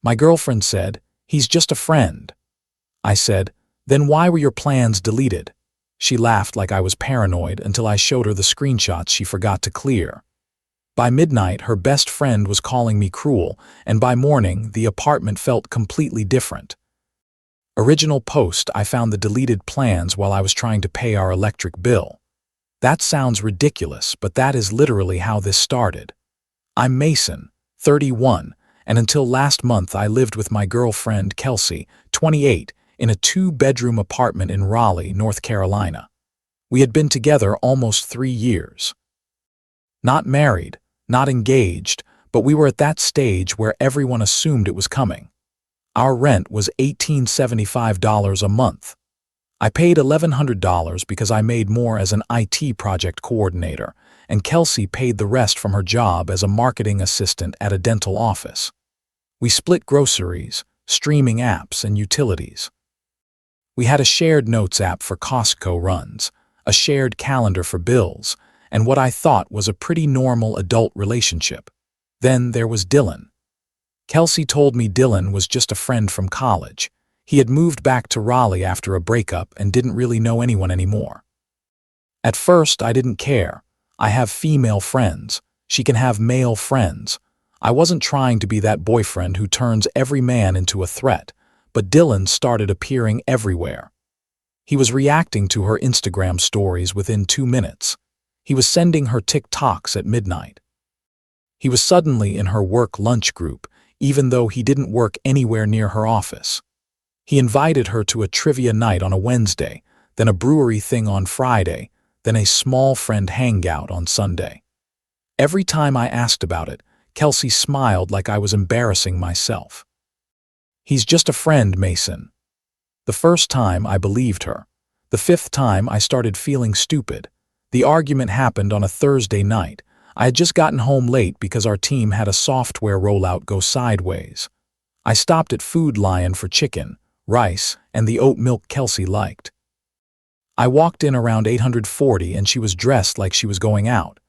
My girlfriend said, "He's just a friend." I said, "Then why were your plans deleted?" She laughed like I was paranoid until I showed her the screenshots she forgot to clear. By midnight, her best friend was calling me cruel, and by morning, the apartment felt completely different. Original post, I found the deleted plans while I was trying to pay our electric bill. That sounds ridiculous, but that is literally how this started. I'm Mason, 31, and until last month I lived with my girlfriend, Kelsey, 28, in a 2-bedroom apartment in Raleigh, North Carolina. We had been together almost 3 years. Not married, not engaged, but we were at that stage where everyone assumed it was coming. Our rent was $1,875 a month. I paid $1,100 because I made more as an IT project coordinator, and Kelsey paid the rest from her job as a marketing assistant at a dental office. We split groceries, streaming apps, and utilities. We had a shared notes app for Costco runs, a shared calendar for bills, and what I thought was a pretty normal adult relationship. Then there was Dylan. Kelsey told me Dylan was just a friend from college. He had moved back to Raleigh after a breakup and didn't really know anyone anymore. At first, I didn't care. I have female friends. She can have male friends. I wasn't trying to be that boyfriend who turns every man into a threat, but Dylan started appearing everywhere. He was reacting to her Instagram stories within 2 minutes. He was sending her TikToks at midnight. He was suddenly in her work lunch group, even though he didn't work anywhere near her office. He invited her to a trivia night on a Wednesday, then a brewery thing on Friday, then a small friend hangout on Sunday. Every time I asked about it, Kelsey smiled like I was embarrassing myself. "He's just a friend, Mason." The first time I believed her. The 5th time I started feeling stupid. The argument happened on a Thursday night. I had just gotten home late because our team had a software rollout go sideways. I stopped at Food Lion for chicken, rice, and the oat milk Kelsey liked. I walked in around 8:40 and she was dressed like she was going out.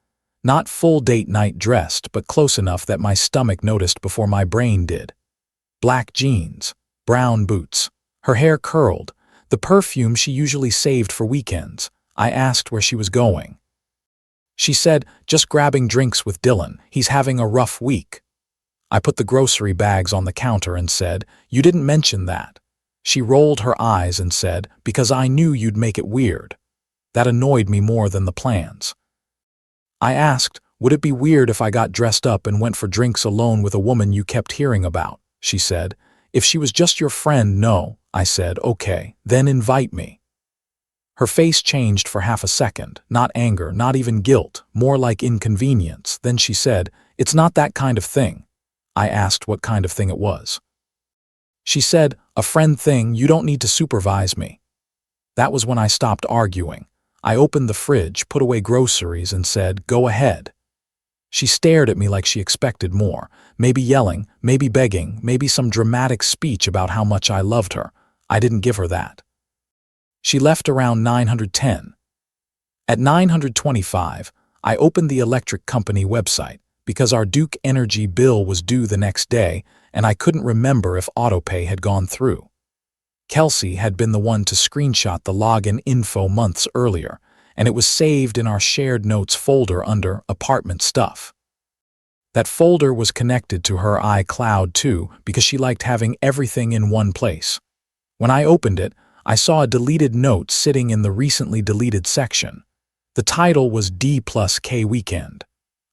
Not full date night dressed, but close enough that my stomach noticed before my brain did. Black jeans, brown boots, her hair curled, the perfume she usually saved for weekends. I asked where she was going. She said, "Just grabbing drinks with Dylan. He's having a rough week." I put the grocery bags on the counter and said, "You didn't mention that." She rolled her eyes and said, "Because I knew you'd make it weird." That annoyed me more than the plans. I asked, "Would it be weird if I got dressed up and went for drinks alone with a woman you kept hearing about?" She said, "If she was just your friend, no." I said, "Okay, then invite me." Her face changed for half a second, not anger, not even guilt, more like inconvenience. Then she said, "It's not that kind of thing." I asked what kind of thing it was. She said, "A friend thing, you don't need to supervise me." That was when I stopped arguing. I opened the fridge, put away groceries, and said, "Go ahead." She stared at me like she expected more, maybe yelling, maybe begging, maybe some dramatic speech about how much I loved her. I didn't give her that. She left around 9:10. At 9:25, I opened the electric company website because our Duke Energy bill was due the next day and I couldn't remember if autopay had gone through. Kelsey had been the one to screenshot the login info months earlier, and it was saved in our shared notes folder under apartment stuff. That folder was connected to her iCloud too because she liked having everything in one place. When I opened it, I saw a deleted note sitting in the recently deleted section. The title was D+K Weekend.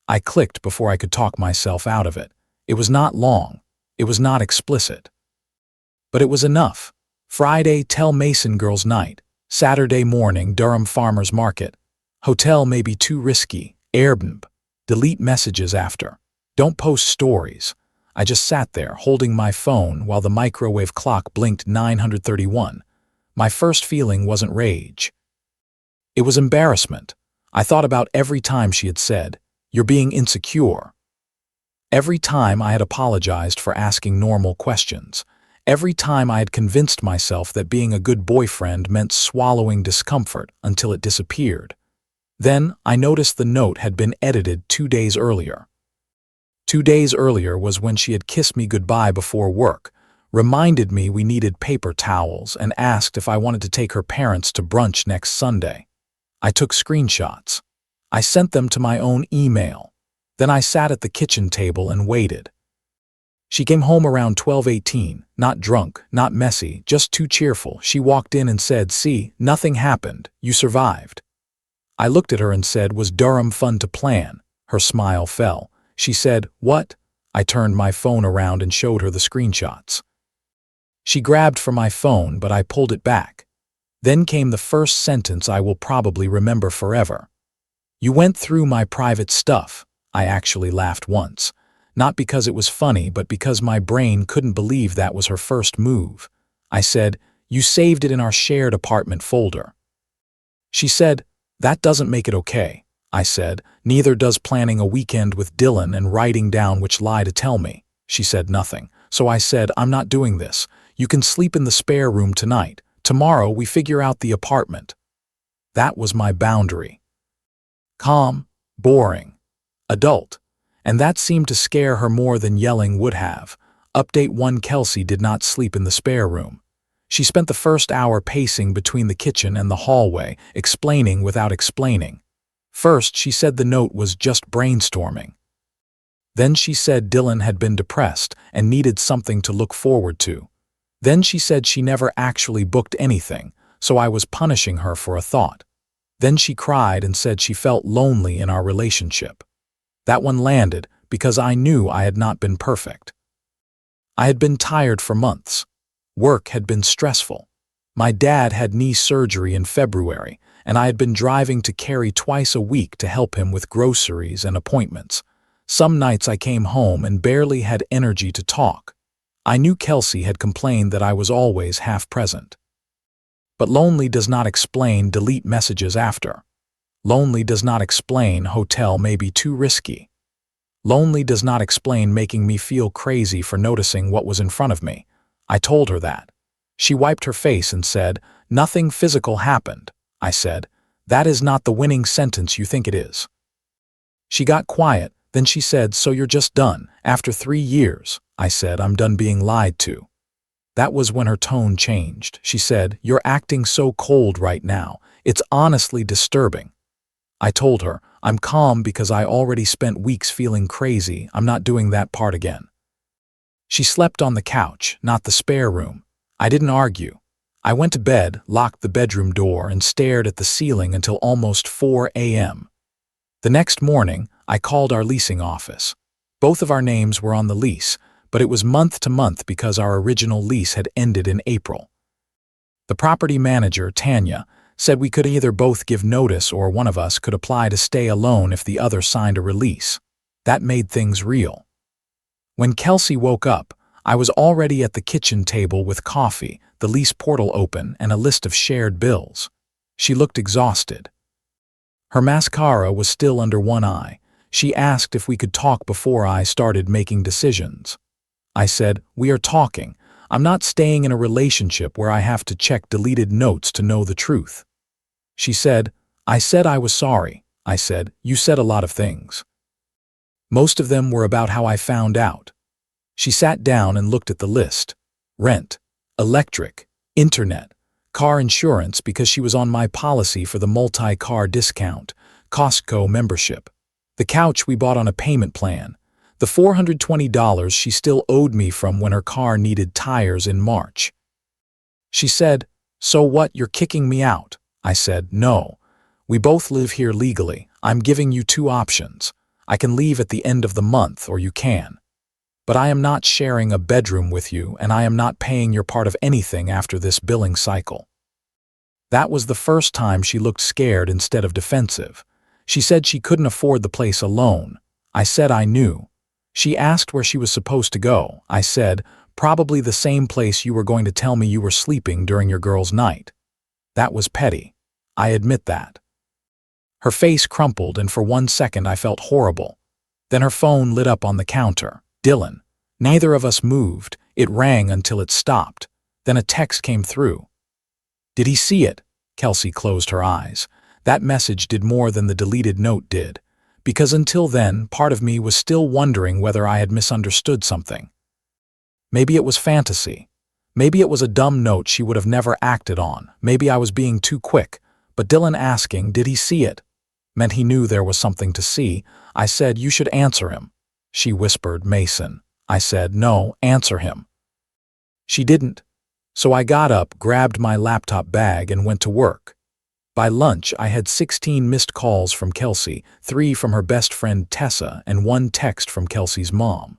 I clicked before I could talk myself out of it. It was not long. It was not explicit. But it was enough. Friday, Tell Mason Girls Night. Saturday morning, Durham Farmers Market. Hotel may be too risky. Airbnb. Delete messages after. Don't post stories. I just sat there holding my phone while the microwave clock blinked 9:31. My first feeling wasn't rage. It was embarrassment. I thought about every time she had said, "You're being insecure." Every time I had apologized for asking normal questions. Every time I had convinced myself that being a good boyfriend meant swallowing discomfort until it disappeared. Then I noticed the note had been edited 2 days earlier. 2 days earlier was when she had kissed me goodbye before work, reminded me we needed paper towels, and asked if I wanted to take her parents to brunch next Sunday. I took screenshots. I sent them to my own email. Then I sat at the kitchen table and waited. She came home around 12:18, not drunk, not messy, just too cheerful. She walked in and said, "See, nothing happened. You survived." I looked at her and said, "Was Durham fun to plan?" Her smile fell. She said, "What?" I turned my phone around and showed her the screenshots. She grabbed for my phone, but I pulled it back. Then came the first sentence I will probably remember forever. "You went through my private stuff." I actually laughed once. Not because it was funny, but because my brain couldn't believe that was her first move. I said, "You saved it in our shared apartment folder." She said, "That doesn't make it okay." I said, "Neither does planning a weekend with Dylan and writing down which lie to tell me." She said nothing. So I said, "I'm not doing this. You can sleep in the spare room tonight. Tomorrow we figure out the apartment." That was my boundary. Calm, boring, adult. And that seemed to scare her more than yelling would have. Update 1: Kelsey did not sleep in the spare room. She spent the first hour pacing between the kitchen and the hallway, explaining without explaining. First, she said the note was just brainstorming. Then she said Dylan had been depressed and needed something to look forward to. Then she said she never actually booked anything, so I was punishing her for a thought. Then she cried and said she felt lonely in our relationship. That one landed because I knew I had not been perfect. I had been tired for months. Work had been stressful. My dad had knee surgery in February, and I had been driving to Cary twice a week to help him with groceries and appointments. Some nights I came home and barely had energy to talk. I knew Kelsey had complained that I was always half present. But lonely does not explain delete messages after. Lonely does not explain hotel may be too risky. Lonely does not explain making me feel crazy for noticing what was in front of me. I told her that. She wiped her face and said, "Nothing physical happened." I said, "That is not the winning sentence you think it is." She got quiet, then she said, "So you're just done, after 3 years?" I said, "I'm done being lied to." That was when her tone changed. She said, "You're acting so cold right now. It's honestly disturbing." I told her, "I'm calm because I already spent weeks feeling crazy. I'm not doing that part again." She slept on the couch, not the spare room. I didn't argue. I went to bed, locked the bedroom door, and stared at the ceiling until almost 4 a.m. The next morning, I called our leasing office. Both of our names were on the lease, but it was month to month because our original lease had ended in April. The property manager, Tanya, said we could either both give notice or one of us could apply to stay alone if the other signed a release. That made things real. When Kelsey woke up, I was already at the kitchen table with coffee, the lease portal open, and a list of shared bills. She looked exhausted. Her mascara was still under one eye. She asked if we could talk before I started making decisions. I said, "We are talking. I'm not staying in a relationship where I have to check deleted notes to know the truth." She said, "I said I was sorry." I said, "You said a lot of things. Most of them were about how I found out." She sat down and looked at the list. Rent, electric, internet, car insurance because she was on my policy for the multi-car discount, Costco membership, the couch we bought on a payment plan, the $420 she still owed me from when her car needed tires in March. She said, "So what, you're kicking me out?" I said, "No. We both live here legally. I'm giving you 2 options. I can leave at the end of the month, or you can. But I am not sharing a bedroom with you, and I am not paying your part of anything after this billing cycle." That was the first time she looked scared instead of defensive. She said she couldn't afford the place alone. I said I knew. She asked where she was supposed to go. I said, "Probably the same place you were going to tell me you were sleeping during your girls' night." That was petty. I admit that. Her face crumpled, and for 1 second I felt horrible. Then her phone lit up on the counter. Dylan. Neither of us moved. It rang until it stopped. Then a text came through. "Did he see it?" Kelsey closed her eyes. That message did more than the deleted note did. because until then, part of me was still wondering whether I had misunderstood something. Maybe it was fantasy. Maybe it was a dumb note she would have never acted on. Maybe I was being too quick. But Dylan asking, did he see it, meant he knew there was something to see. I said, you should answer him. She whispered, Mason. I said, no, answer him. She didn't. So I got up, grabbed my laptop bag, and went to work. By lunch, I had 16 missed calls from Kelsey, 3 from her best friend Tessa, and 1 text from Kelsey's mom.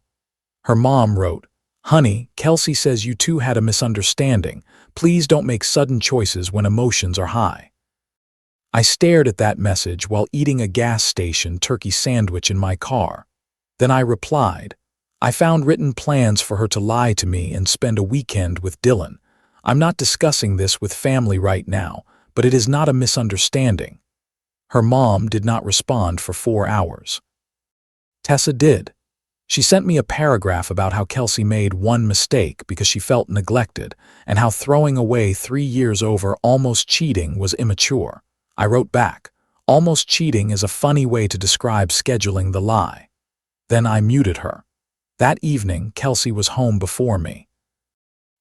Her mom wrote, Honey, Kelsey says you two had a misunderstanding. Please don't make sudden choices when emotions are high. I stared at that message while eating a gas station turkey sandwich in my car. Then I replied, I found written plans for her to lie to me and spend a weekend with Dylan. I'm not discussing this with family right now, but it is not a misunderstanding. Her mom did not respond for 4 hours. Tessa did. She sent me a paragraph about how Kelsey made one mistake because she felt neglected and how throwing away 3 years over almost cheating was immature. I wrote back, almost cheating is a funny way to describe scheduling the lie. Then I muted her. That evening, Kelsey was home before me.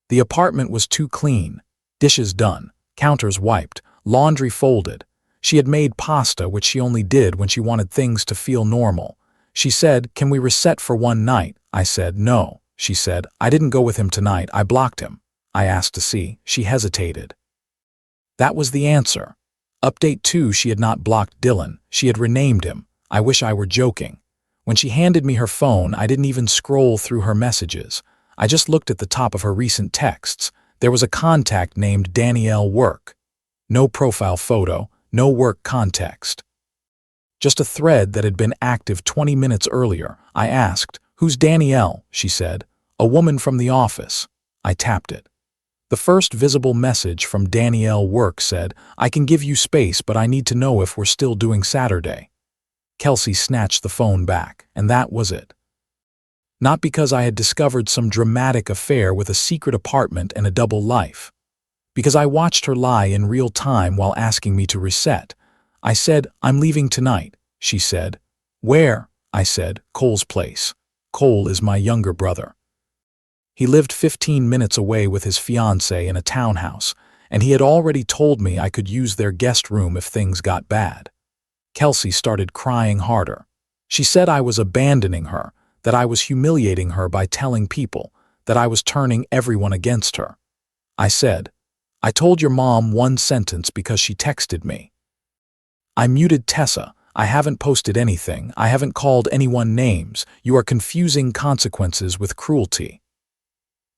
The apartment was too clean, dishes done, counters wiped, laundry folded. She had made pasta, which she only did when she wanted things to feel normal. She said, can we reset for one night? I said, no. She said, I didn't go with him tonight, I blocked him. I asked to see. She hesitated. That was the answer. Update 2, she had not blocked Dylan. She had renamed him. I wish I were joking. When she handed me her phone, I didn't even scroll through her messages. I just looked at the top of her recent texts. There was a contact named Danielle Work. No profile photo, no work context. Just a thread that had been active 20 minutes earlier. I asked, who's Danielle? She said, a woman from the office. I tapped it. The first visible message from Danielle Work said, I can give you space, but I need to know if we're still doing Saturday. Kelsey snatched the phone back, and that was it. Not because I had discovered some dramatic affair with a secret apartment and a double life. Because I watched her lie in real time while asking me to reset. I said, I'm leaving tonight. She said, where? I said, Cole's place. Cole is my younger brother. He lived 15 minutes away with his fiancée in a townhouse, and he had already told me I could use their guest room if things got bad. Kelsey started crying harder. She said I was abandoning her, that I was humiliating her by telling people, that I was turning everyone against her. I said, I told your mom one sentence because she texted me. I muted Tessa. I haven't posted anything. I haven't called anyone names. You are confusing consequences with cruelty.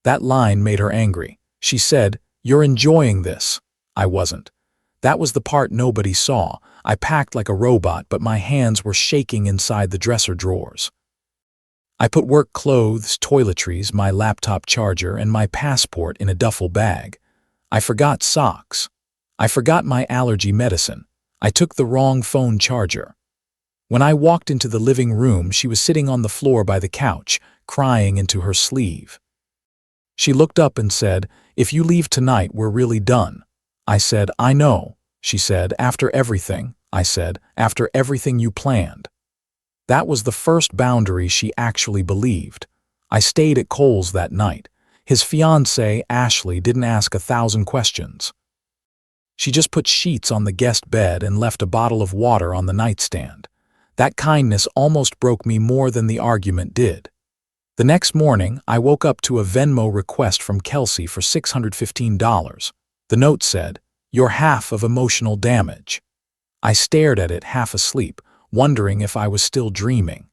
That line made her angry. She said, you're enjoying this. I wasn't. That was the part nobody saw. I packed like a robot, but my hands were shaking inside the dresser drawers. I put work clothes, toiletries, my laptop charger, and my passport in a duffel bag. I forgot socks. I forgot my allergy medicine. I took the wrong phone charger. When I walked into the living room, she was sitting on the floor by the couch, crying into her sleeve. She looked up and said, if you leave tonight, we're really done. I said, I know. She said, after everything. I said, after everything you planned. That was the first boundary she actually believed. I stayed at Cole's that night. His fiancée, Ashley, didn't ask 1,000 questions. She just put sheets on the guest bed and left a bottle of water on the nightstand. That kindness almost broke me more than the argument did. The next morning, I woke up to a Venmo request from Kelsey for $615. The note said, "You're half of emotional damage." I stared at it half asleep, wondering if I was still dreaming.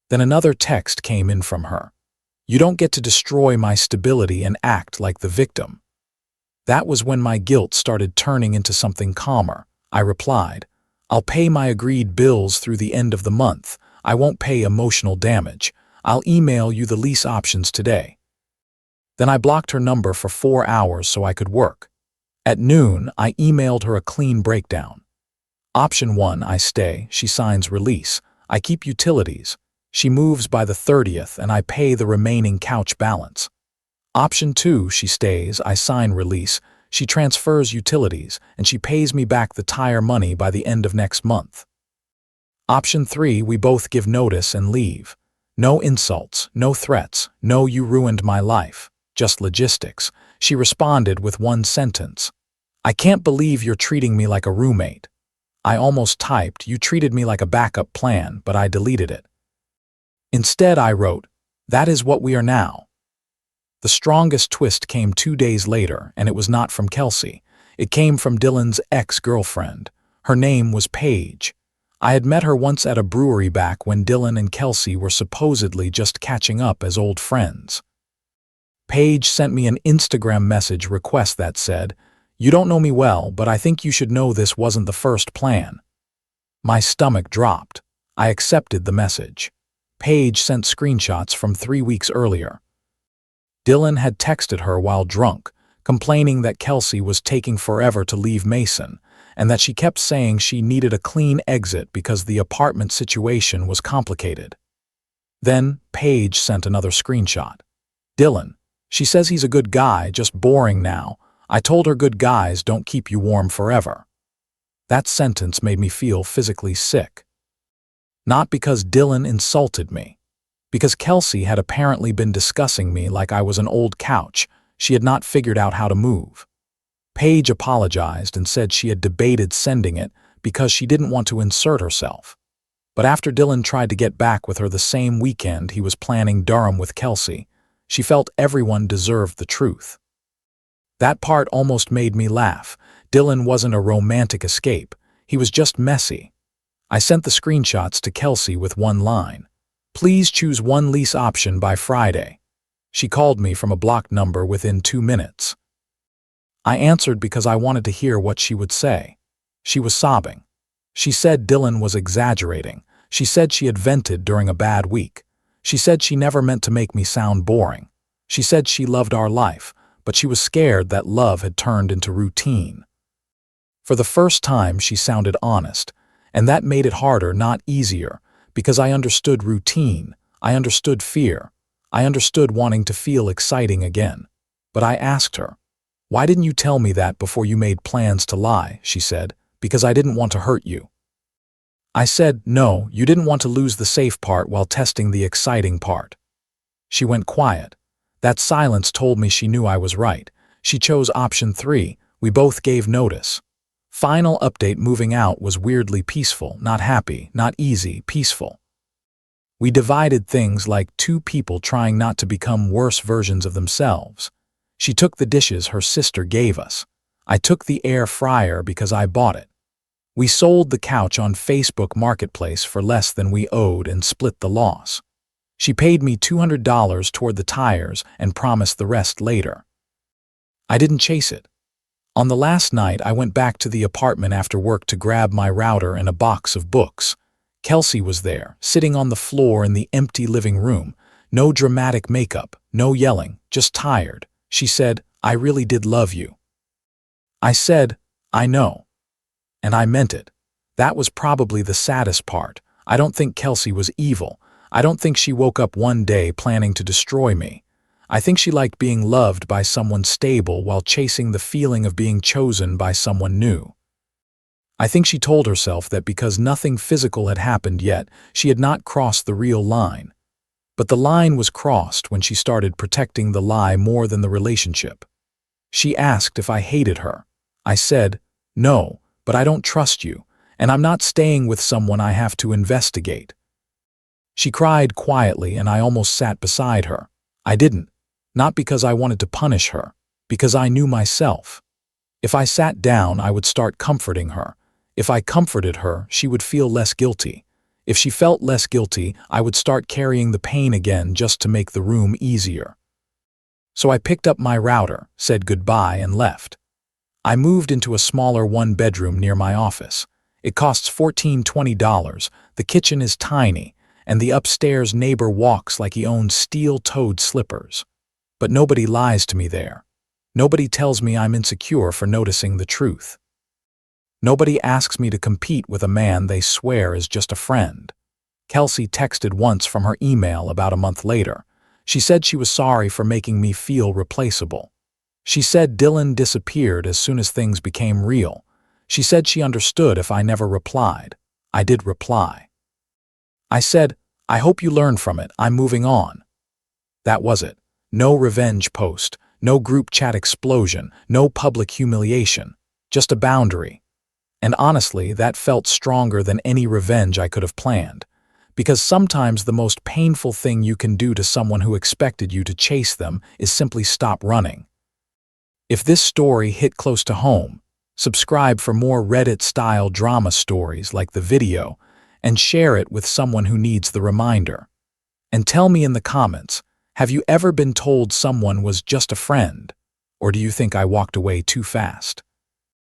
Then another text came in from her. "You don't get to destroy my stability and act like the victim." That was when my guilt started turning into something calmer. I replied, "I'll pay my agreed bills through the end of the month. I won't pay emotional damage. I'll email you the lease options today." Then I blocked her number for 4 hours so I could work. At noon, I emailed her a clean breakdown. Option 1, I stay, she signs release. I keep utilities. She moves by the 30th and I pay the remaining couch balance. Option 2, she stays, I sign release. She transfers utilities and she pays me back the tire money by the end of next month. Option 3, we both give notice and leave. No insults, no threats, no "you ruined my life," just logistics. She responded with one sentence. "I can't believe you're treating me like a roommate." I almost typed, "You treated me like a backup plan," but I deleted it. Instead, I wrote, "That is what we are now." The strongest twist came 2 days later, and it was not from Kelsey. It came from Dylan's ex-girlfriend. Her name was Paige. I had met her once at a brewery back when Dylan and Kelsey were supposedly just catching up as old friends. Paige sent me an Instagram message request that said, "You don't know me well, but I think you should know this wasn't the first plan." My stomach dropped. I accepted the message. Paige sent screenshots from 3 weeks earlier. Dylan had texted her while drunk, complaining that Kelsey was taking forever to leave Mason, and that she kept saying she needed a clean exit because the apartment situation was complicated. Then Paige sent another screenshot. "Dylan, she says he's a good guy, just boring now. I told her good guys don't keep you warm forever." That sentence made me feel physically sick. Not because Dylan insulted me. Because Kelsey had apparently been discussing me like I was an old couch. She had not figured out how to move. Paige apologized and said she had debated sending it because she didn't want to insert herself. But after Dylan tried to get back with her the same weekend he was planning Durham with Kelsey, she felt everyone deserved the truth. That part almost made me laugh. Dylan wasn't a romantic escape. He was just messy. I sent the screenshots to Kelsey with one line. "Please choose one lease option by Friday." She called me from a blocked number within 2 minutes. I answered because I wanted to hear what she would say. She was sobbing. She said Dylan was exaggerating. She said she had vented during a bad week. She said she never meant to make me sound boring. She said she loved our life, but she was scared that love had turned into routine. For the first time, she sounded honest, and that made it harder, not easier, because I understood routine, I understood fear, I understood wanting to feel exciting again. But I asked her, "Why didn't you tell me that before you made plans to lie?" She said, "Because I didn't want to hurt you." I said, "No, you didn't want to lose the safe part while testing the exciting part." She went quiet. That silence told me she knew I was right. She chose option 3. We both gave notice. Final update: moving out was weirdly peaceful, not happy, not easy, peaceful. We divided things like two people trying not to become worse versions of themselves. She took the dishes her sister gave us. I took the air fryer because I bought it. We sold the couch on Facebook Marketplace for less than we owed and split the loss. She paid me $200 toward the tires and promised the rest later. I didn't chase it. On the last night, I went back to the apartment after work to grab my router and a box of books. Kelsey was there, sitting on the floor in the empty living room. No dramatic makeup, no yelling, just tired. She said, "I really did love you." I said, "I know." And I meant it. That was probably the saddest part. I don't think Kelsey was evil. I don't think she woke up one day planning to destroy me. I think she liked being loved by someone stable while chasing the feeling of being chosen by someone new. I think she told herself that because nothing physical had happened yet, she had not crossed the real line. But the line was crossed when she started protecting the lie more than the relationship. She asked if I hated her. I said, "No, but I don't trust you, and I'm not staying with someone I have to investigate." She cried quietly, and I almost sat beside her. I didn't, not because I wanted to punish her, because I knew myself. If I sat down, I would start comforting her. If I comforted her, she would feel less guilty. If she felt less guilty, I would start carrying the pain again just to make the room easier. So I picked up my router, said goodbye, and left. I moved into a smaller one-bedroom near my office. It costs $14–20, the kitchen is tiny, and the upstairs neighbor walks like he owns steel-toed slippers. But nobody lies to me there. Nobody tells me I'm insecure for noticing the truth. Nobody asks me to compete with a man they swear is just a friend. Kelsey texted once from her email about a month later. She said she was sorry for making me feel replaceable. She said Dylan disappeared as soon as things became real. She said she understood if I never replied. I did reply. I said, I hope you learn from it. I'm moving on. That was it. No revenge post, no group chat explosion, no public humiliation. Just a boundary. And honestly, that felt stronger than any revenge I could have planned. Because sometimes the most painful thing you can do to someone who expected you to chase them is simply stop running. If this story hit close to home, subscribe for more Reddit-style drama stories like the video, and share it with someone who needs the reminder. And tell me in the comments, have you ever been told someone was just a friend? Or do you think I walked away too fast?